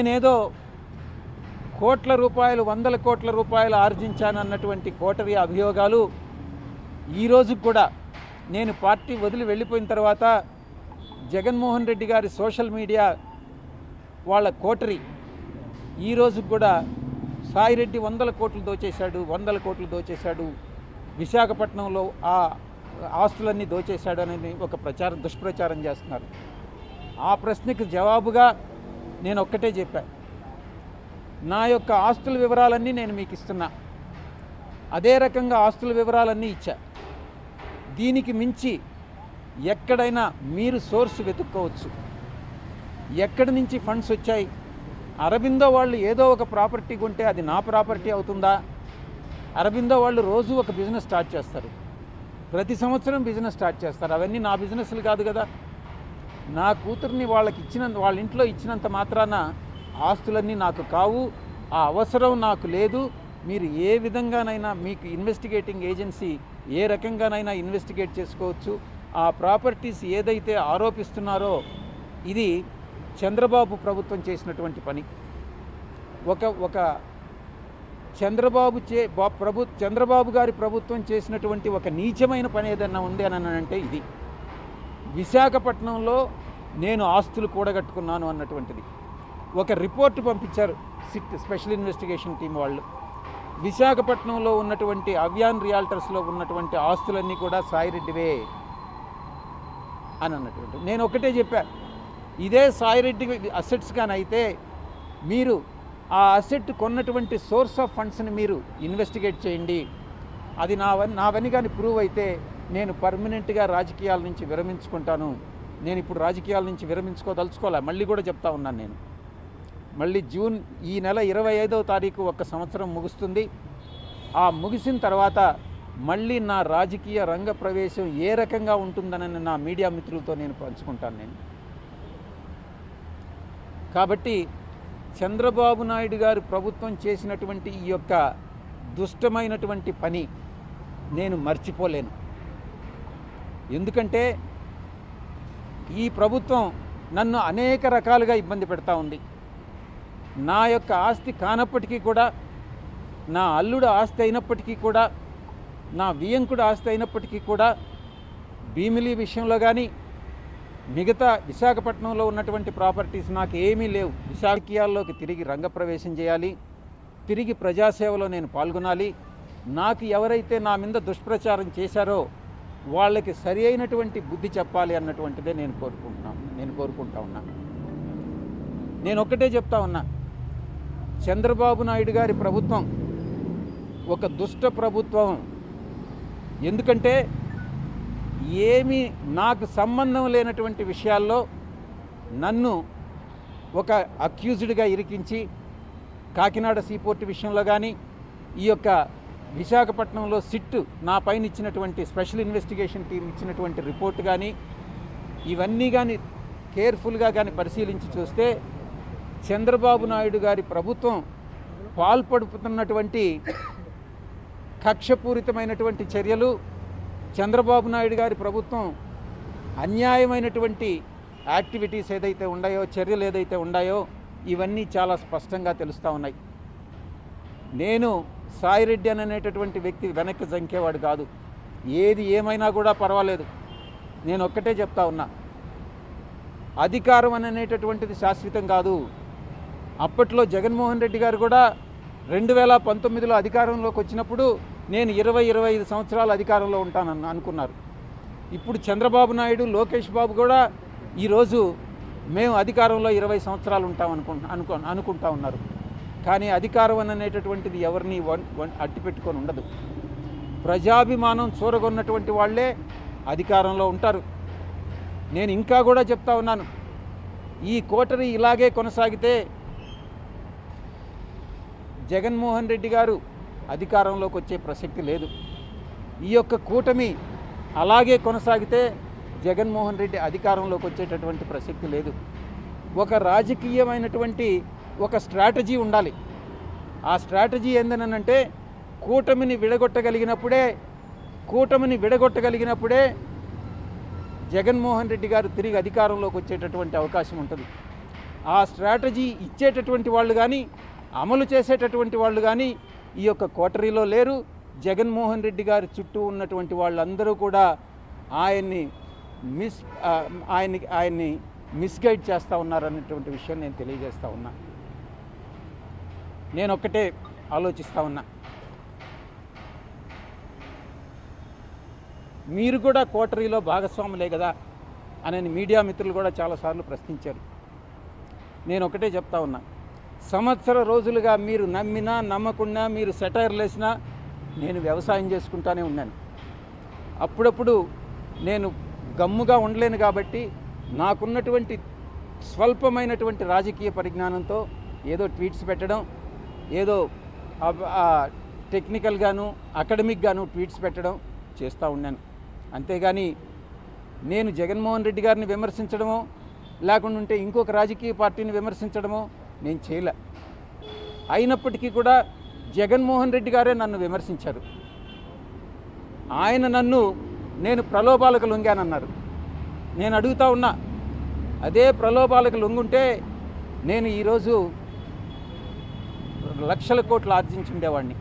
నేనేదో కోట్ల రూపాయలు, వందల కోట్ల రూపాయలు ఆర్జించానన్నటువంటి కోటరీ అభియోగాలు ఈ రోజు కూడా నేను పార్టీ వదిలి వెళ్ళిపోయిన తర్వాత జగన్మోహన్ రెడ్డి గారి సోషల్ మీడియా వాళ్ళ కోటరీ ఈ రోజు కూడా సాయిరెడ్డి వందల కోట్లు దోచేశాడు, విశాఖపట్నంలో ఆ ఆస్తులన్నీ దోచేశాడు అని ఒక దుష్ప్రచారం చేస్తున్నారు. ఆ ప్రశ్నకు జవాబుగా నేను ఒక్కటే చెప్పా, నా యొక్క ఆస్తుల వివరాలన్నీ నేను మీకు ఇస్తున్నా, అదే రకంగా ఆస్తుల వివరాలన్నీ ఇచ్చా. దీనికి మించి ఎక్కడైనా మీరు సోర్స్ వెతుక్కోవచ్చు. ఎక్కడి నుంచి ఫండ్స్ వచ్చాయి? అరబిందో వాళ్ళు ఏదో ఒక ప్రాపర్టీ కొంటే అది నా ప్రాపర్టీ అవుతుందా? అరబిందో వాళ్ళు రోజు ఒక బిజినెస్ స్టార్ట్ చేస్తారు, ప్రతి సంవత్సరం బిజినెస్ స్టార్ట్ చేస్తారు. అవన్నీ నా బిజినెస్లు కాదు కదా. నా కూతుర్ని వాళ్ళ ఇంట్లో ఇచ్చినంత మాత్రాన ఆస్తులన్నీ నాకు కావు, ఆ అవసరం నాకు లేదు. మీరు ఏ విధంగానైనా మీకు ఇన్వెస్టిగేటింగ్ ఏజెన్సీ ఏ రకంగానైనా ఇన్వెస్టిగేట్ చేసుకోవచ్చు. ఆ ప్రాపర్టీస్ ఏదైతే ఆరోపిస్తున్నారో ఇది చంద్రబాబు ప్రభుత్వం చేసినటువంటి పని. ఒక చంద్రబాబు గారి ప్రభుత్వం చేసినటువంటి ఒక నీచమైన పని ఏదన్నా ఉంది అని అంటే ఇది. విశాఖపట్నంలో నేను ఆస్తులు కూడగట్టుకున్నాను అన్నటువంటిది ఒక రిపోర్ట్ పంపించారు సిట్ స్పెషల్ ఇన్వెస్టిగేషన్ టీం వాళ్ళు. విశాఖపట్నంలో ఉన్నటువంటి అవ్యాన్ రియాల్టర్స్లో ఉన్నటువంటి ఆస్తులన్నీ కూడా సాయిరెడ్డివే అని అన్నటువంటి. నేను ఒకటే చెప్పా, ఇదే సాయిరెడ్డి అసెట్స్ కానీ అయితే మీరు ఆ అసెట్ కొన్నటువంటి సోర్స్ ఆఫ్ ఫండ్స్ని మీరు ఇన్వెస్టిగేట్ చేయండి. అది నావని కానీ ప్రూవ్ అయితే నేను పర్మనెంట్గా రాజకీయాల నుంచి విరమించుకుంటాను. నేను ఇప్పుడు రాజకీయాల నుంచి విరమించుకోదలుచుకోలే. మళ్ళీ కూడా చెప్తా ఉన్నాను, నేను మళ్ళీ జూన్ ఈ నెల 25వ తారీఖు ఒక సంవత్సరం ముగుస్తుంది. ఆ ముగిసిన తర్వాత మళ్ళీ నా రాజకీయ రంగ ప్రవేశం ఏ రకంగా ఉంటుందని నా మీడియా మిత్రులతో నేను పంచుకుంటాను నేను. కాబట్టి చంద్రబాబు నాయుడు గారు ప్రభుత్వం చేసినటువంటి ఈ యొక్క దుష్టమైనటువంటి పని నేను మర్చిపోలేను. ఎందుకంటే ఈ ప్రభుత్వం నన్ను అనేక రకాలుగా ఇబ్బంది పెడతా ఉంది. నా యొక్క ఆస్తి కానప్పటికీ కూడా, నా అల్లుడు ఆస్తి అయినప్పటికీ కూడా, నా వియంకుడు ఆస్తి అయినప్పటికీ కూడా భీమిలి విషయంలో కానీ మిగతా విశాఖపట్నంలో ఉన్నటువంటి ప్రాపర్టీస్ నాకు ఏమీ లేవు. విశాఖీయాల్లోకి తిరిగి రంగప్రవేశం చేయాలి, తిరిగి ప్రజాసేవలో నేను పాల్గొనాలి. నాకు ఎవరైతే నా మీద దుష్ప్రచారం చేశారో వాళ్ళకి సరి అయినటువంటి బుద్ధి చెప్పాలి అన్నటువంటిదే నేను కోరుకుంటా ఉన్నా. నేను ఒక్కటే చెప్తా ఉన్నా, చంద్రబాబు నాయుడు గారి ప్రభుత్వం ఒక దుష్ట ప్రభుత్వం. ఎందుకంటే ఏమీ నాకు సంబంధం లేనటువంటి విషయాల్లో నన్ను ఒక అక్యూజ్డ్గా ఇరికించి, కాకినాడ సీపోర్ట్ విషయంలో కానీ, ఈ యొక్క విశాఖపట్నంలో సిట్ నా పైన ఇచ్చినటువంటి స్పెషల్ ఇన్వెస్టిగేషన్ టీం ఇచ్చినటువంటి రిపోర్ట్ కానీ, ఇవన్నీ కానీ కేర్ఫుల్గా కానీ పరిశీలించి చూస్తే చంద్రబాబు నాయుడు గారి ప్రభుత్వం పాల్పడుతున్నటువంటి కక్షపూరితమైనటువంటి చర్యలు, చంద్రబాబు నాయుడు గారి ప్రభుత్వం అన్యాయమైనటువంటి యాక్టివిటీస్ ఏదైతే ఉన్నాయో, చర్యలు ఏదైతే ఉన్నాయో ఇవన్నీ చాలా స్పష్టంగా తెలుస్తూ ఉన్నాయి. నేను సాయిరెడ్డి అనేటటువంటి వ్యక్తి వెనక్కి జంకేవాడు కాదు. ఏది ఏమైనా కూడా పర్వాలేదు. నేను ఒక్కటే చెప్తా ఉన్నా, అధికారం అనేటటువంటిది శాశ్వతం కాదు. అప్పట్లో జగన్మోహన్ రెడ్డి గారు కూడా 2019లో అధికారంలోకి వచ్చినప్పుడు నేను 20-25 సంవత్సరాలు అధికారంలో ఉంటానని అనుకున్నారు. ఇప్పుడు చంద్రబాబు నాయుడు, లోకేష్ బాబు కూడా ఈరోజు మేము అధికారంలో 20 సంవత్సరాలు ఉంటాం అనుకుంటా ఉన్నారు. కానీ అధికారం అనేటటువంటిది ఎవరిని అట్టిపెట్టుకొని ఉండదు. ప్రజాభిమానం చూరగొన్నటువంటి వాళ్ళే అధికారంలో ఉంటారు. నేను ఇంకా కూడా చెప్తా ఉన్నాను, ఈ కోటరీ ఇలాగే కొనసాగితే జగన్మోహన్ రెడ్డి గారు అధికారంలోకి వచ్చే ప్రసక్తి లేదు. ఈ యొక్క కూటమి అలాగే కొనసాగితే జగన్మోహన్ రెడ్డి అధికారంలోకి వచ్చేటటువంటి ప్రసక్తి లేదు. ఒక రాజకీయమైనటువంటి ఒక స్ట్రాటజీ ఉండాలి. ఆ స్ట్రాటజీ ఏందనంటే కూటమిని విడగొట్టగలిగినప్పుడే జగన్మోహన్ రెడ్డి గారు తిరిగి అధికారంలోకి వచ్చేటటువంటి అవకాశం ఉంటుంది. ఆ స్ట్రాటజీ ఇచ్చేటటువంటి వాళ్ళు కానీ అమలు చేసేటటువంటి వాళ్ళు కానీ ఈ యొక్క కోటరీలో లేరు. జగన్మోహన్ రెడ్డి గారి చుట్టూ ఉన్నటువంటి వాళ్ళందరూ కూడా ఆయన్ని ఆయన్ని మిస్గైడ్ చేస్తూ ఉన్నారన్నటువంటి విషయం నేను తెలియజేస్తూ ఉన్నా. నేను ఒక్కటే ఆలోచిస్తూ ఉన్నా, మీరు కూడా కోటరీలో భాగస్వాములే కదా అని మీడియా మిత్రులు కూడా చాలాసార్లు ప్రశ్నించారు. నేను ఒకటే చెప్తా ఉన్నా, సంవత్సర రోజులుగా మీరు నమ్మినా నమ్మకున్నా, మీరు సెటైర్లు వేసినా నేను వ్యవసాయం చేసుకుంటానే ఉన్నాను. అప్పుడప్పుడు నేను గమ్ముగా ఉండలేను కాబట్టి నాకున్నటువంటి స్వల్పమైనటువంటి రాజకీయ పరిజ్ఞానంతో ఏదో ట్వీట్స్ పెట్టడం, ఏదో టెక్నికల్గాను అకాడమిక్గాను ట్వీట్స్ పెట్టడం చేస్తూ ఉన్నాను. అంతేగాని నేను జగన్మోహన్ రెడ్డి గారిని విమర్శించడమో లేకుండా ఉంటే ఇంకొక రాజకీయ పార్టీని విమర్శించడమో నేను చేయలే. అయినప్పటికీ కూడా జగన్మోహన్ రెడ్డి గారే నన్ను విమర్శించారు. ఆయన నేను ప్రలోభాలకు లొంగానన్నారు. నేను అడుగుతా ఉన్నా, అదే ప్రలోభాలకు లొంగుంటే నేను ఈరోజు లక్షల కోట్లు ఆర్జించి ఉండేవాడిని.